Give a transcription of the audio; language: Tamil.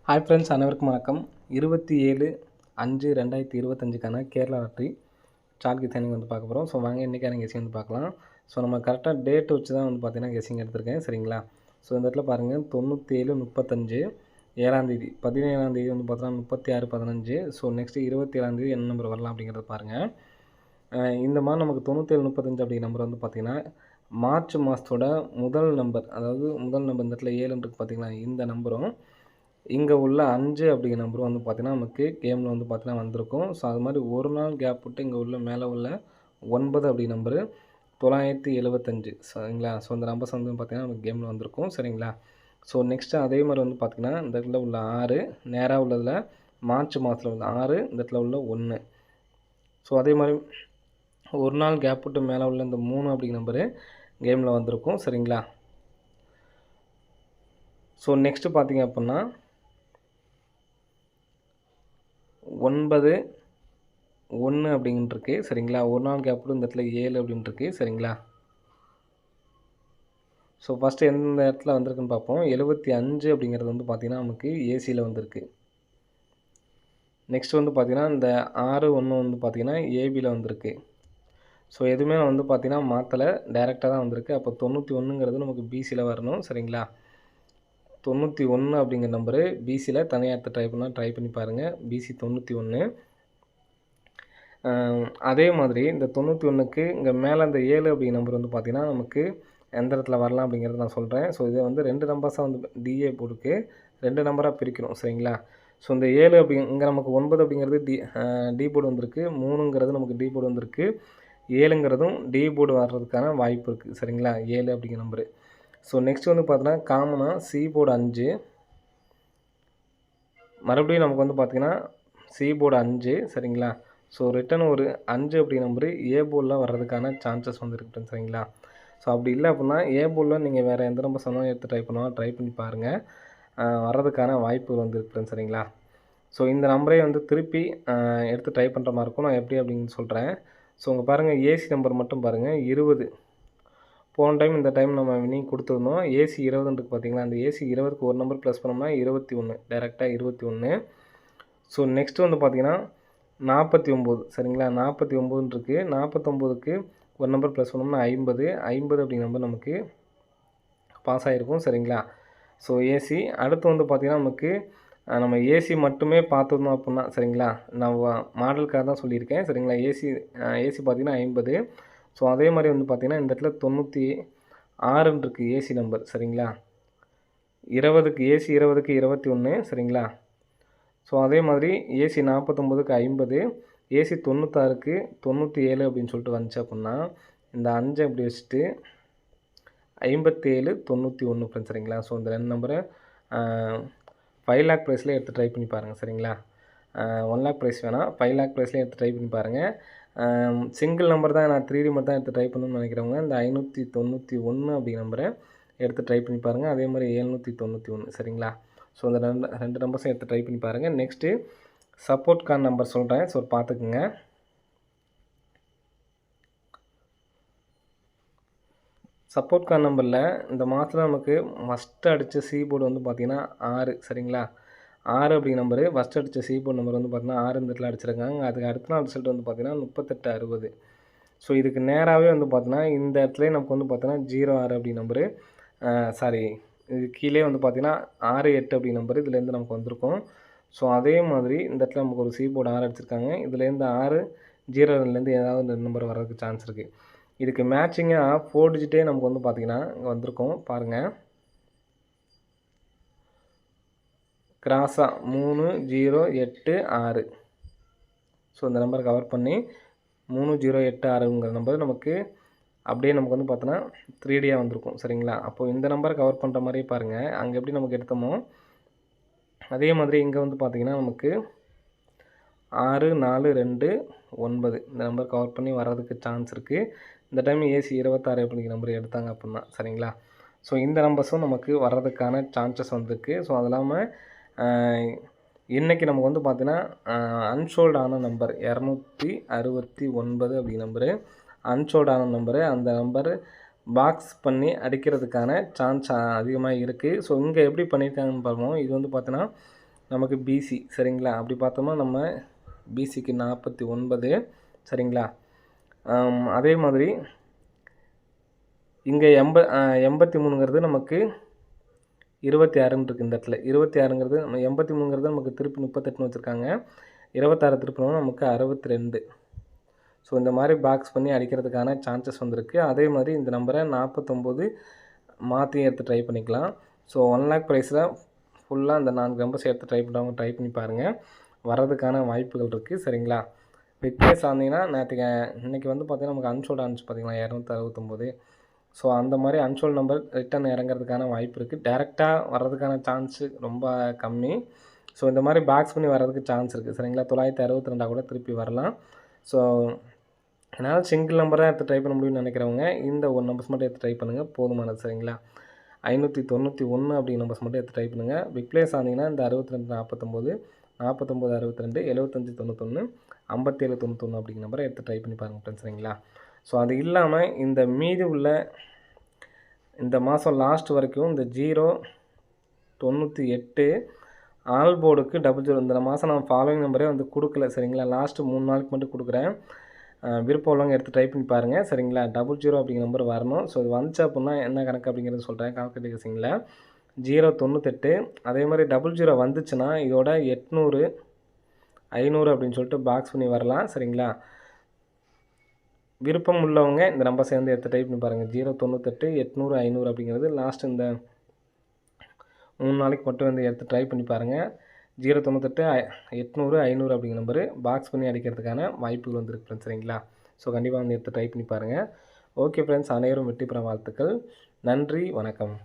ஹாய் ஃப்ரெண்ட்ஸ், அனைவருக்கும் வணக்கம். 27/5/2025க்கான கேரளா லாட்டரி சார்ட் கெஸிங் வந்து பார்க்க போகிறோம். ஸோ வாங்க இன்றைக்கான கெஸிங் வந்து பார்க்கலாம். ஸோ நம்ம கரெக்டாக டேட் வச்சு தான் வந்து பார்த்தீங்கன்னா கெஸிங் எடுத்திருக்கேன், சரிங்களா? ஸோ இந்த இடத்துல பாருங்கள் 97/35 7ஆந்தேதி 17ஆந்தேதி வந்து பார்த்தோன்னா 36/15. ஸோ நெக்ஸ்ட்டு 27ஆந்தேதி என்ன நம்பர் வரலாம் அப்படிங்கிறத பாருங்கள். இந்த மாதிரி நமக்கு 97/35 அப்படிங்கிற நம்பர் வந்து பார்த்திங்கன்னா மார்ச் மாதத்தோட முதல் நம்பர், அதாவது முதல் நம்பர் இந்த இடத்துல 7 இருக்குது பார்த்தீங்களா, இந்த நம்பரும் இங்கே உள்ள 5 அப்படிங்கிற நம்பரும் வந்து பார்த்திங்கன்னா நமக்கு கேமில் வந்து பார்த்திங்கன்னா வந்திருக்கும். ஸோ அது மாதிரி ஒரு நாள் கேப் விட்டு இங்கே உள்ள மேலே உள்ள 9 அப்படி நம்பரு 975, சரிங்களா? ஸோ இந்த நம்பர்ஸ் வந்து பார்த்திங்கன்னா நமக்கு கேமில் வந்திருக்கும், சரிங்களா? ஸோ நெக்ஸ்ட்டு அதே மாதிரி வந்து பார்த்திங்கன்னா இந்த இடத்துல உள்ள 6 நேராக உள்ளதில் மார்ச் மாதத்தில் உள்ள 6, இந்த இடத்துல உள்ள 1. ஸோ அதே மாதிரி ஒரு நாள் கேப் விட்டு மேலே உள்ள இந்த 3 அப்படிங்கிற நம்பரு கேமில் வந்திருக்கும், சரிங்களா? ஸோ நெக்ஸ்ட்டு பார்த்திங்க அப்படின்னா 9/1 அப்படின்ட்டுருக்கு, சரிங்களா? ஒரு நாள் கேப் விட்டு இந்த இடத்துல 7 அப்படின்ட்டுருக்கு, சரிங்களா? ஸோ ஃபஸ்ட்டு எந்த இடத்துல வந்திருக்குன்னு பார்ப்போம். 75 அப்படிங்கிறது வந்து பார்த்திங்கன்னா நமக்கு ஏசியில் வந்திருக்கு. நெக்ஸ்ட் வந்து பார்த்திங்கன்னா இந்த 6/1 வந்து பார்த்திங்கன்னா ஏபியில் வந்திருக்கு. ஸோ எதுவுமே வந்து பார்த்திங்கன்னா மாற்றலை, டைரெக்டாக தான் வந்திருக்கு. அப்போ 91ங்கிறது நமக்கு பிசியில் வரணும், சரிங்களா? 91 அப்படிங்கிற நம்பரு பிசியில் தனியாக எடுத்து ட்ரை பண்ணி பாருங்கள். பிசி 91. அதே மாதிரி இந்த 91க்கு இங்கே மேலே இந்த 7 அப்படிங்கிற நம்பர் வந்து பார்த்திங்கன்னா நமக்கு எந்த இடத்துல வரலாம் அப்படிங்கிறத நான் சொல்கிறேன். ஸோ இதை வந்து 2 நம்பர்ஸாக வந்து டிஏ போட்டுக்கு 2 நம்பராக பிரிக்கணும், சரிங்களா? ஸோ இந்த 7 இங்கே நமக்கு 9 அப்படிங்கிறது டி போர்டு வந்திருக்கு, 3ங்கிறது நமக்கு டி போர்டு வந்திருக்கு, 7ங்கிறதும் டி போர்டு வர்றதுக்கான வாய்ப்பு இருக்குது, சரிங்களா? 7 அப்படிங்கிற நம்பரு. ஸோ நெக்ஸ்ட் வந்து பார்த்தீங்கன்னா காமனாக சி போர்டு 5, மறுபடியும் நமக்கு வந்து பார்த்திங்கன்னா சி போர்டு 5, சரிங்களா? ஸோ ரிட்டன் ஒரு 5 அப்படி நம்பரு ஏ போர்டில் வர்றதுக்கான சான்சஸ் வந்து இருக்குது, சரிங்களா? ஸோ அப்படி இல்லை அப்படின்னா ஏ போர்டில் நீங்கள் வேறு எந்த நம்பர் சொன்னாலும் எடுத்து ட்ரை பண்ணி பாருங்கள், வர்றதுக்கான வாய்ப்பு வந்து இருக்குது, சரிங்களா? ஸோ இந்த நம்பரே வந்து திருப்பி எடுத்து ட்ரை பண்ணுற மாதிரி இருக்கும். நான் எப்படி அப்படின்னு சொல்கிறேன். ஸோ உங்கள் பாருங்கள் ஏசி நம்பர் மட்டும் பாருங்கள் 20. போன டைம் இந்த டைம் நம்ம வினிங் கொடுத்துருந்தோம். ஏசி 20 பார்த்தீங்களா, அந்த ஏசி 20க்கு ஒரு நம்பர் ப்ளஸ் பண்ணோம்னா 21, டைரெக்டாக 21. ஸோ நெக்ஸ்ட் வந்து பார்த்திங்கன்னா 49, சரிங்களா? 49 இருக்குது. 49க்கு ஒரு நம்பர் ப்ளஸ் பண்ணோம்னா 50 அப்படிங்கிற நம்பர் நமக்கு பாஸ் ஆகிருக்கும், சரிங்களா? ஸோ ஏசி அடுத்து வந்து பார்த்திங்கன்னா நமக்கு நம்ம ஏசி மட்டுமே பார்த்துருந்தோம் அப்படின்னா, சரிங்களா? நான் மாடலுக்காக தான் சொல்லியிருக்கேன், சரிங்களா? ஏசி பார்த்திங்கன்னா 50. ஸோ அதே மாதிரி வந்து பார்த்திங்கன்னா இந்த இடத்துல 96 இருக்குது ஏசி நம்பர், சரிங்களா? 20க்கு ஏசி 20க்கு 21, சரிங்களா? ஸோ அதே மாதிரி ஏசி 49க்கு 50, ஏசி 96க்கு 97 அப்படின்னு சொல்லிட்டு வந்துச்சு அப்படின்னா இந்த 5 அப்படி வச்சுட்டு 57 91 ஃப்ரெண்ட்ஸ், சரிங்களா? ஸோ இந்த 2 நம்பரை 5 லேக் ப்ரைஸில் எடுத்து ட்ரை பண்ணி பாருங்கள், சரிங்களா? 1 லேக் ப்ரைஸ் வேணாம், 5 லேக் ப்ரைஸில் எடுத்து ட்ரை பண்ணி பாருங்கள். சிங்கிள் நம்பர் தான், நான் 3D மட்டும் தான் எடுத்து ட்ரை பண்ணணும்னு நினைக்கிறவங்க இந்த 591 அப்படிங்கிற நம்பரை எடுத்து ட்ரை பண்ணி பாருங்கள். அதே மாதிரி 791, சரிங்களா? ஸோ இந்த ரெண்டு நம்பர்ஸும் எடுத்து ட்ரை பண்ணி பாருங்கள். நெக்ஸ்ட்டு சப்போர்ட் கார்டு நம்பர் சொல்கிறேன், ஸோ பார்த்துக்குங்க. சப்போர்ட் கார்டு நம்பரில் இந்த மாதத்தில் நமக்கு ஃபஸ்ட்டு அடித்த சி போர்டு வந்து பார்த்திங்கன்னா 6, சரிங்களா? 6 அப்படிங்கிற நம்பரு ஃபஸ்ட்டு அடித்த சி போர்டு நம்பர் வந்து பார்த்திங்கன்னா 6 இந்த இடத்துல அடிச்சிருக்காங்க. அதுக்கு அடுத்த நாள் ரிசல்ட் வந்து பார்த்திங்கன்னா 3860. ஸோ இதுக்கு நேராகவே வந்து பார்த்தீங்கன்னா இந்த இடத்துல நமக்கு வந்து பார்த்தீங்கன்னா 06 அப்படி நம்பரு, சாரி இது கீழே வந்து பார்த்திங்கன்னா 68 அப்படி நம்பரு இதுலேருந்து நமக்கு வந்திருக்கும். ஸோ அதே மாதிரி இந்த இடத்துல நமக்கு ஒரு சி போர்டு 6 அடிச்சிருக்காங்க. இதுலேருந்து 6 0லேருந்து ஏதாவது ஒரு நம்பர் வர்றதுக்கு சான்ஸ் இருக்குது. இதுக்கு மேட்சிங்காக 4 டிஜிட்டே நமக்கு வந்து பார்த்திங்கன்னா இங்கே வந்திருக்கும், பாருங்கள். கிராஸாக 3086. ஸோ இந்த நம்பர் கவர் பண்ணி 3086ங்கிற நம்பர் நமக்கு அப்படியே நமக்கு வந்து பார்த்தோன்னா 3Dயாக வந்திருக்கும், சரிங்களா? அப்போது இந்த நம்பரை கவர் பண்ணுற மாதிரியே பாருங்கள். அங்கே எப்படி நமக்கு எடுத்தோமோ அதே மாதிரி இங்கே வந்து பார்த்திங்கன்னா நமக்கு 6429 இந்த நம்பர் கவர் பண்ணி வர்றதுக்கு சான்ஸ் இருக்குது. இந்த டைம் ஏசி 26 அப்படிங்கிற நம்பர் எடுத்தாங்க அப்படின்னா, சரிங்களா? ஸோ இந்த நம்பர்ஸும் நமக்கு வர்றதுக்கான சான்சஸ் வந்திருக்கு. ஸோ அது இல்லாமல் இன்றைக்கி நமக்கு வந்து பார்த்திங்கன்னா அன்சோல்டு ஆன நம்பர் 269 அப்படி நம்பரு அன்சோல்டு ஆன நம்பரு, அந்த நம்பரு பாக்ஸ் பண்ணி அடிக்கிறதுக்கான சான்ஸ் அதிகமாக இருக்குது. ஸோ இங்கே எப்படி பண்ணியிருக்காங்கன்னு பார்ப்போம். இது வந்து பார்த்தீங்கன்னா நமக்கு பிசி சரிங்களா. அப்படி பார்த்தோம்னா நம்ம பிசிக்கு 49 சரிங்களா. அதே மாதிரி இங்கே 83ங்கிறது நமக்கு 26ன்னு இருக்குது இந்த இடத்துல. 26ங்கிறது நம்ம 83ங்கிறது நமக்கு திருப்பி 38ன்னு வச்சுருக்காங்க. 26 திருப்பினோம்னா நமக்கு 62. ஸோ இந்த மாதிரி பாக்ஸ் பண்ணி அடிக்கிறதுக்கான சான்சஸ் வந்திருக்கு. அதே மாதிரி இந்த நம்பரை 49 மாற்றி எடுத்து ட்ரை பண்ணிக்கலாம். ஸோ 1 லேக் ப்ரைஸில் ஃபுல்லாக அந்த 4 நம்பர்ஸ் எடுத்து ட்ரை பண்ணுறவங்க ட்ரை பண்ணி பாருங்கள். வர்றதுக்கான வாய்ப்புகள் இருக்குது சரிங்களா. விக்னேஷ் ஆனீங்கன்னா இன்றைக்கி வந்து பார்த்திங்கன்னா நமக்கு அன்சோல்டு ஆனிச்சு பார்த்திங்களா 269. ஸோ அந்த மாதிரி அன்சோல்டு நம்பர் ரிட்டன் இறங்கிறதுக்கான வாய்ப்பு இருக்குது. டேரெக்டாக வர்றதுக்கான சான்ஸு ரொம்ப கம்மி. ஸோ இந்த மாதிரி பாக்ஸ் பண்ணி வர்றதுக்கு சான்ஸ் இருக்குது சரிங்களா. 962 கூட திருப்பி வரலாம். ஸோ அதனால் சிங்கிள் நம்பராக எடுத்து ட்ரை பண்ண முடியும்னு நினைக்கிறவங்க இந்த ஒரு நம்பர்ஸ் மட்டும் எடுத்து ட்ரை பண்ணுங்கள், போதுமானது சரிங்களா. 591 அப்படிங்கிற நம்பர்ஸ் மட்டும் எடுத்து ட்ரை பண்ணுங்கள். விக்னேஷ் ஆனீங்கன்னா இந்த 62 49 49 62 75 91 57 91 அப்படிங்கிற நம்பரை எடுத்து ட்ரை பண்ணி பாருங்கள் ஃப்ரெண்ட்ஸ் சரிங்களா. ஸோ அது இல்லாமல் இந்த மீதி உள்ள இந்த மாதம் லாஸ்ட் வரைக்கும் இந்த 098 ஆல் போர்டுக்கு 00 இந்த மாதம் நான் ஃபாலோயிங் நம்பரே வந்து கொடுக்கல சரிங்களா. லாஸ்ட்டு 3 நாளுக்கு மட்டும் கொடுக்குறேன். விருப்பம் உள்ளவங்க எடுத்து ட்ரை பண்ணி பாருங்கள் சரிங்களா. 00 அப்படிங்கிற நம்பர் வரணும். ஸோ இது வந்துச்சு அப்படின்னா என்ன கணக்கு அப்படிங்கிறது சொல்கிறேன் கால்குலேஷனில். 098 அதே மாதிரி 00 வந்துச்சுன்னா இதோட 800 500 அப்படின்னு சொல்லிட்டு பாக்ஸ் பண்ணி வரலாம் சரிங்களா. விருப்பம் உள்ளவங்க இந்த நம்பர் சேர்ந்து எடுத்து டைப் பண்ணி பாருங்கள். 098 800 500 அப்படிங்கிறது லாஸ்ட் இந்த 3 நாளைக்கு மட்டும் வந்து எடுத்து ட்ரை பண்ணி பாருங்கள். 098 800 500 அப்படிங்கிற நம்பரு பாக்ஸ் பண்ணி அடிக்கிறதுக்கான வாய்ப்புகள் வந்துருக்கு ஃப்ரெண்ட்ஸ் சரிங்களா. ஸோ கண்டிப்பாக வந்து எடுத்து ட்ரை பண்ணி பாருங்கள். ஓகே ஃப்ரெண்ட்ஸ், அனைவரும் வெற்றி பெற வாழ்த்துக்கள். நன்றி, வணக்கம்.